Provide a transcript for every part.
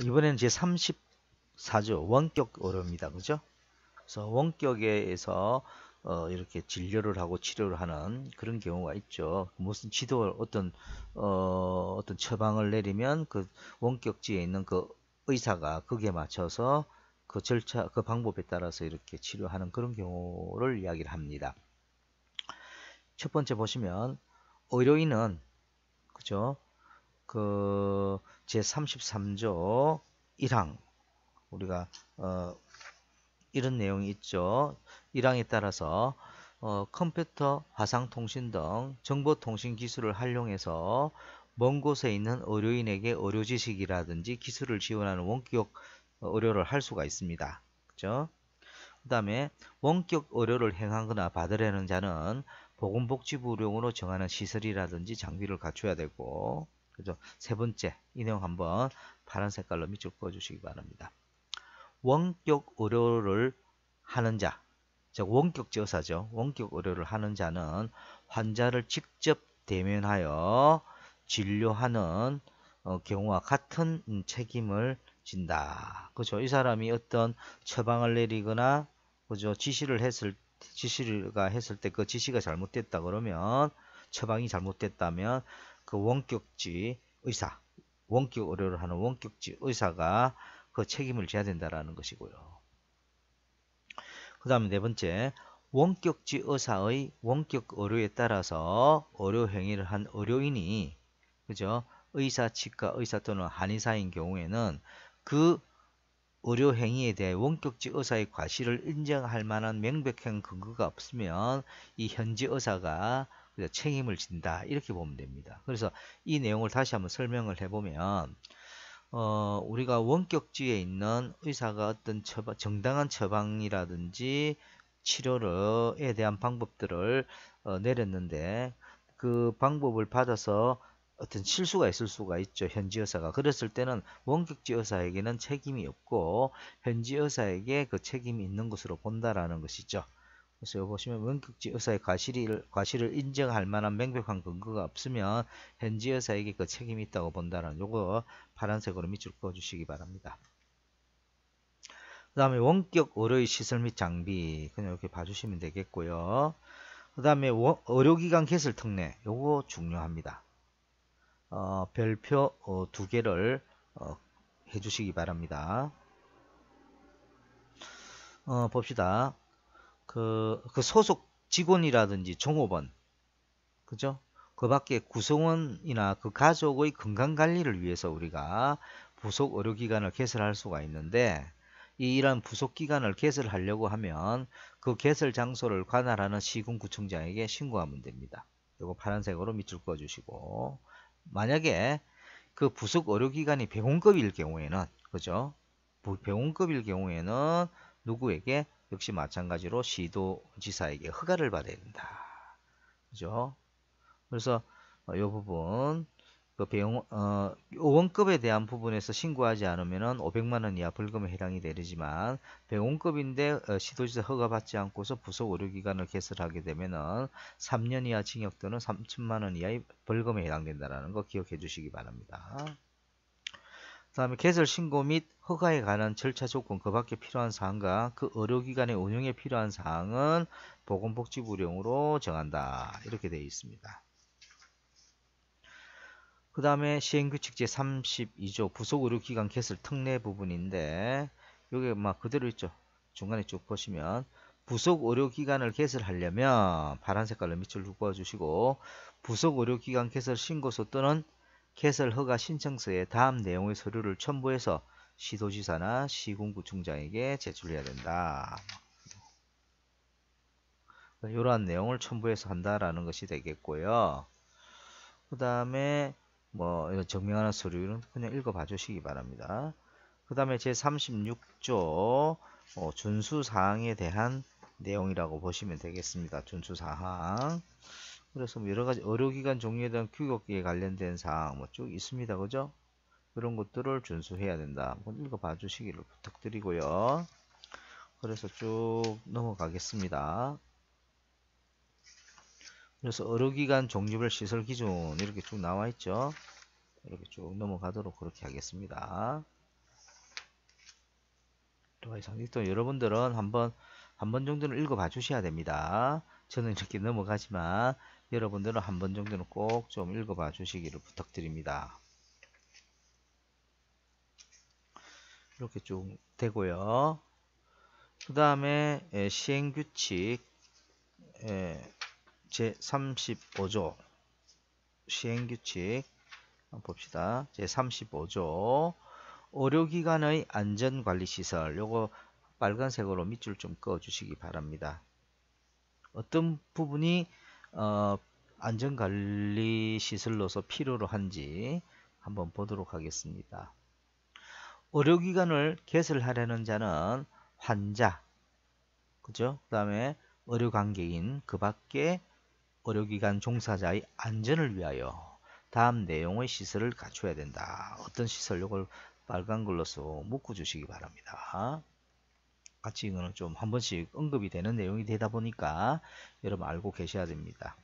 이번에는 제 34조 원격 의료입니다. 그죠? 그래서 원격에서 이렇게 진료를 하고 치료를 하는 그런 경우가 있죠. 무슨 어떤 처방을 내리면 그 원격지에 있는 그 의사가 거기에 맞춰서 그 절차, 그 방법에 따라서 이렇게 치료하는 그런 경우를 이야기를 합니다. 첫 번째 보시면 의료인은 그죠? 그 제 33조 1항 우리가 이런 내용이 있죠. 1항에 따라서 컴퓨터, 화상통신 등 정보통신 기술을 활용해서 먼 곳에 있는 의료인에게 의료 지식이라든지 기술을 지원하는 원격 의료를 할 수가 있습니다. 그죠? 그 다음에 원격 의료를 행하거나 받으려는 자는 보건복지부령으로 정하는 시설이라든지 장비를 갖춰야 되고, 그죠? 세 번째, 이 내용 한번 파란 색깔로 밑줄 그어주시기 바랍니다. 원격 의료를 하는 자, 즉 원격지 의사죠. 원격 의료를 하는 자는 환자를 직접 대면하여 진료하는 경우와 같은 책임을 진다. 그죠? 이 사람이 어떤 처방을 내리거나 그죠? 지시가 했을 때 그 지시가 잘못됐다 그러면 처방이 잘못됐다면 그 원격지 의사, 원격 의료를 하는 원격지 의사가 그 책임을 져야 된다라는 것이고요. 그 다음에 네 번째, 원격지 의사의 원격 의료에 따라서 의료 행위를 한 의료인이 그죠? 의사, 치과 의사 또는 한의사인 경우에는 그 의료 행위에 대해 원격지 의사의 과실을 인정할 만한 명백한 근거가 없으면 이 현지 의사가 책임을 진다. 이렇게 보면 됩니다. 그래서 이 내용을 다시 한번 설명을 해보면 우리가 원격지에 있는 의사가 어떤 정당한 처방이라든지 치료에 대한 방법들을 내렸는데 그 방법을 받아서 어떤 실수가 있을 수가 있죠. 현지 의사가. 그랬을 때는 원격지 의사에게는 책임이 없고 현지 의사에게 그 책임이 있는 것으로 본다라는 것이죠. 그래서 여기 보시면 원격지 의사의 과실을 인정할 만한 명백한 근거가 없으면 현지 의사에게 그 책임이 있다고 본다는 요거 파란색으로 밑줄 그어 주시기 바랍니다. 그 다음에 원격 의료의 시설 및 장비 그냥 이렇게 봐주시면 되겠고요. 그 다음에 의료기관 개설 특례 요거 중요합니다. 별표 2개를 해주시기 바랍니다. 봅시다. 그 소속 직원이라든지 종업원, 그죠? 그 밖에 구성원이나 그 가족의 건강관리를 위해서 우리가 부속 의료기관을 개설할 수가 있는데, 이런 부속기관을 개설하려고 하면 그 개설 장소를 관할하는 시군구청장에게 신고하면 됩니다. 이거 파란색으로 밑줄 그어주시고, 만약에 그 부속 의료기관이 병원급일 경우에는, 그죠? 병원급일 경우에는 누구에게? 역시 마찬가지로 시도지사에게 허가를 받아야 된다. 그죠? 그래서 이 부분 그 원급에 대한 부분에서 신고하지 않으면 500만 원 이하 벌금에 해당이 되지만 병원급인데 시도지사 허가받지 않고서 부속 의료기관을 개설하게 되면은 3년 이하 징역 또는 3천만 원 이하의 벌금에 해당된다는 거 기억해 주시기 바랍니다. 그 다음에 개설 신고 및 허가에 관한 절차 조건 그 밖에 필요한 사항과 그 의료기관의 운영에 필요한 사항은 보건복지부령으로 정한다. 이렇게 되어 있습니다. 그 다음에 시행규칙 제32조 부속의료기관 개설 특례 부분인데 요게 막 그대로 있죠. 중간에 쭉 보시면 부속의료기관을 개설하려면 파란 색깔로 밑줄 그어주시고 부속의료기관 개설 신고서 또는 개설 허가 신청서에 다음 내용의 서류를 첨부해서 시도지사나 시군구청장에게 제출해야 된다. 이러한 내용을 첨부해서 한다라는 것이 되겠고요. 그 다음에 뭐 증명하는 서류는 그냥 읽어봐 주시기 바랍니다. 그 다음에 제36조 준수사항에 대한 내용이라고 보시면 되겠습니다. 준수사항. 그래서 뭐 여러가지 의료기관 종류에 대한 규격에 관련된 사항 뭐 쭉 있습니다. 그죠? 그런 것들을 준수해야 된다. 한번 읽어봐 주시기를 부탁드리고요. 그래서 쭉 넘어가겠습니다. 그래서 의료기관 종류별 시설 기준 이렇게 쭉 나와 있죠. 이렇게 쭉 넘어가도록 그렇게 하겠습니다. 들어가 있습니다. 또 여러분들은 한 번 정도는 읽어봐 주셔야 됩니다. 저는 이렇게 넘어가지만 여러분들은 한 번 정도는 꼭 좀 읽어봐 주시기를 부탁드립니다. 이렇게 쭉 되고요. 그 다음에 시행규칙 제35조 시행규칙 한번 봅시다. 제35조 의료기관의 안전관리시설, 요거 빨간색으로 밑줄 좀 그어 주시기 바랍니다. 어떤 부분이 안전관리시설로서 필요로 한지 한번 보도록 하겠습니다. 의료기관을 개설하려는 자는 환자, 그죠? 그 다음에 의료관계인, 그 밖에 의료기관 종사자의 안전을 위하여 다음 내용의 시설을 갖춰야 된다. 어떤 시설, 요걸 빨간 글로 써 묶어 주시기 바랍니다. 같이 이거는 좀 한 번씩 언급이 되는 내용이 되다 보니까 여러분 알고 계셔야 됩니다.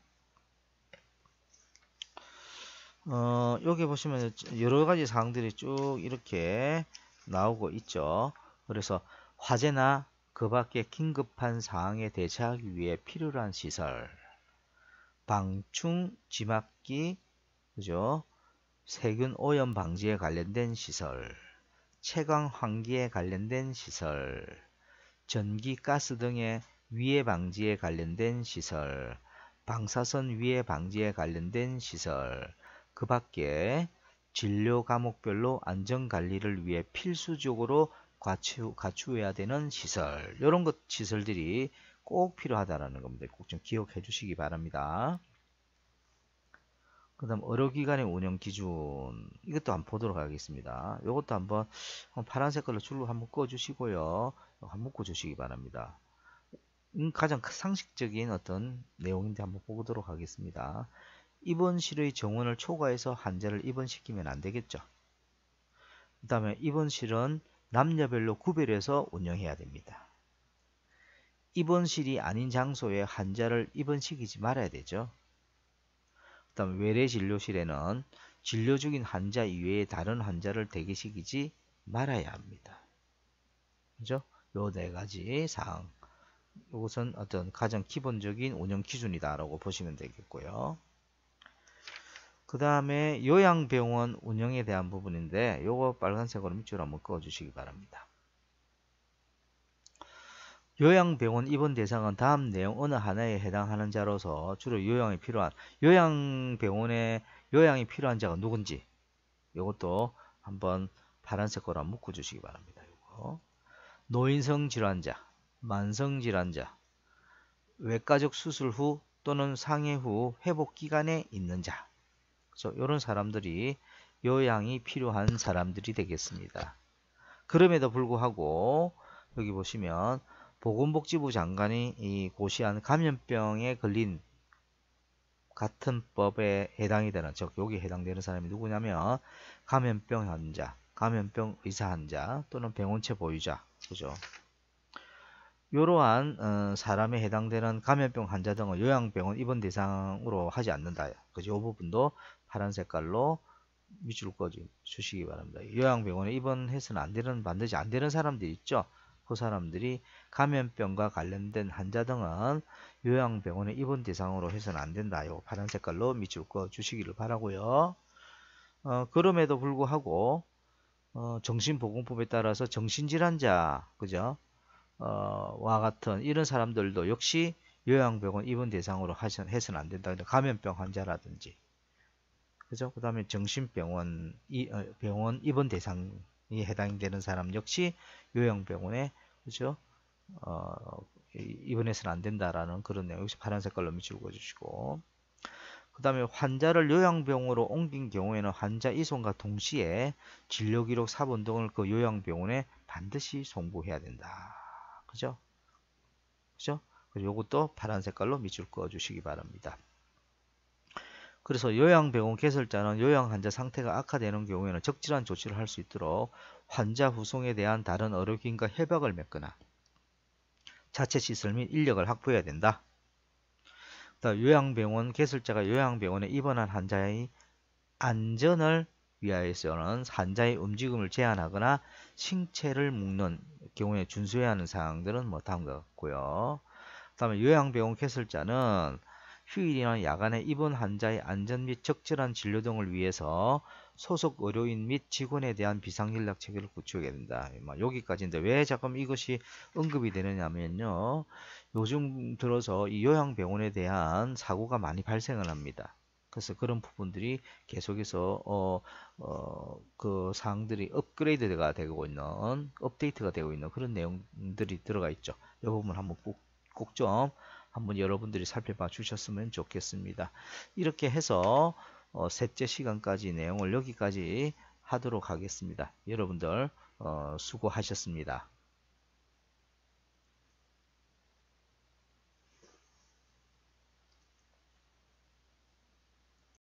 여기 보시면 여러 가지 사항들이 쭉 이렇게 나오고 있죠. 그래서 화재나 그 밖에 긴급한 사항에 대처하기 위해 필요한 시설, 방충, 지막기, 그죠? 세균 오염 방지에 관련된 시설, 채광 환기에 관련된 시설, 전기, 가스 등의 위해 방지에 관련된 시설, 방사선 위해 방지에 관련된 시설, 그 밖에 진료 과목별로 안전관리를 위해 필수적으로 갖추어야 되는 시설, 이런 것 시설들이 꼭 필요하다는 겁니다. 꼭 좀 기억해 주시기 바랍니다. 그 다음 의료기관의 운영 기준, 이것도 한번 보도록 하겠습니다. 이것도 한번 파란 색깔로 줄로 한번 꺼 주시고요. 한번 묶어 주시기 바랍니다. 가장 상식적인 어떤 내용인데 한번 보도록 하겠습니다. 입원실의 정원을 초과해서 환자를 입원시키면 안 되겠죠. 그 다음에 입원실은 남녀별로 구별해서 운영해야 됩니다. 입원실이 아닌 장소에 환자를 입원시키지 말아야 되죠. 그 다음 외래진료실에는 진료 중인 환자 이외에 다른 환자를 대기시키지 말아야 합니다. 그죠? 요 네 가지 사항. 이것은 어떤 가장 기본적인 운영 기준이다라고 보시면 되겠고요. 그 다음에 요양병원 운영에 대한 부분인데 요거 빨간색으로 밑줄 한번 그어 주시기 바랍니다. 요양병원 입원 대상은 다음 내용 어느 하나에 해당하는 자로서 주로 요양이 필요한 자가 누군지 이것도 한번 파란색으로 한번 묶어 주시기 바랍니다. 요거. 노인성 질환자, 만성 질환자, 외과적 수술 후 또는 상해 후 회복 기간에 있는 자, 그래서 이런 사람들이 요양이 필요한 사람들이 되겠습니다. 그럼에도 불구하고 여기 보시면 보건복지부 장관이 고시한 감염병에 걸린 같은 법에 해당이 되는, 즉 여기에 해당되는 사람이 누구냐면 감염병 환자, 감염병 의사 환자 또는 병원체 보유자, 그죠? 이러한 사람에 해당되는 감염병 환자 등을 요양병원 입원 대상으로 하지 않는다. 그죠? 이 부분도 파란 색깔로 밑줄 그어 주시기 바랍니다. 요양병원에 입원해서는 안 되는, 반드시 안 되는 사람들이 있죠. 그 사람들이 감염병과 관련된 환자 등은 요양병원에 입원 대상으로 해서는 안 된다. 요 파란 색깔로 밑줄 그어 주시기를 바라고요. 그럼에도 불구하고 정신보건법에 따라서 정신질환자, 그죠? 와 같은 이런 사람들도 역시 요양병원 입원 대상으로 해서는 안 된다. 감염병 환자라든지, 그죠? 그 다음에 정신병원 병원 입원 대상이 해당되는 사람 역시 요양병원에, 그죠? 입원해서는 안 된다라는 그런 내용, 역시 파란 색깔로 밑줄 그어주시고, 그 다음에 환자를 요양병원으로 옮긴 경우에는 환자 이송과 동시에 진료기록 사본 등을 그 요양병원에 반드시 송부해야 된다. 그죠? 그죠? 그리고 이것도 파란 색깔로 밑줄 그어 주시기 바랍니다. 그래서 요양병원 개설자는 요양 환자 상태가 악화되는 경우에는 적절한 조치를 할 수 있도록 환자 후송에 대한 다른 의료기관과 협약을 맺거나 자체 시설 및 인력을 확보해야 된다. 요양병원 개설자가 요양병원에 입원한 환자의 안전을 위하여서는 환자의 움직임을 제한하거나 신체를 묶는 경우에 준수해야 하는 사항들은 뭐 다음과 같고요. 다음에 요양병원 개설자는 휴일이나 야간에 입원 환자의 안전 및 적절한 진료 등을 위해서 소속 의료인 및 직원에 대한 비상전략 체계를 구축해야 된다. 여기까지인데 왜 잠깐 이것이 언급이 되느냐면요. 요즘 들어서 이 요양병원에 대한 사고가 많이 발생을 합니다. 그래서 그런 부분들이 계속해서 그 사항들이 업그레이드가 되고 있는, 업데이트가 되고 있는 그런 내용들이 들어가 있죠. 이 부분 한번 꼭 좀 한번 여러분들이 살펴봐 주셨으면 좋겠습니다. 이렇게 해서 셋째 시간까지 내용을 여기까지 하도록 하겠습니다. 여러분들 수고하셨습니다.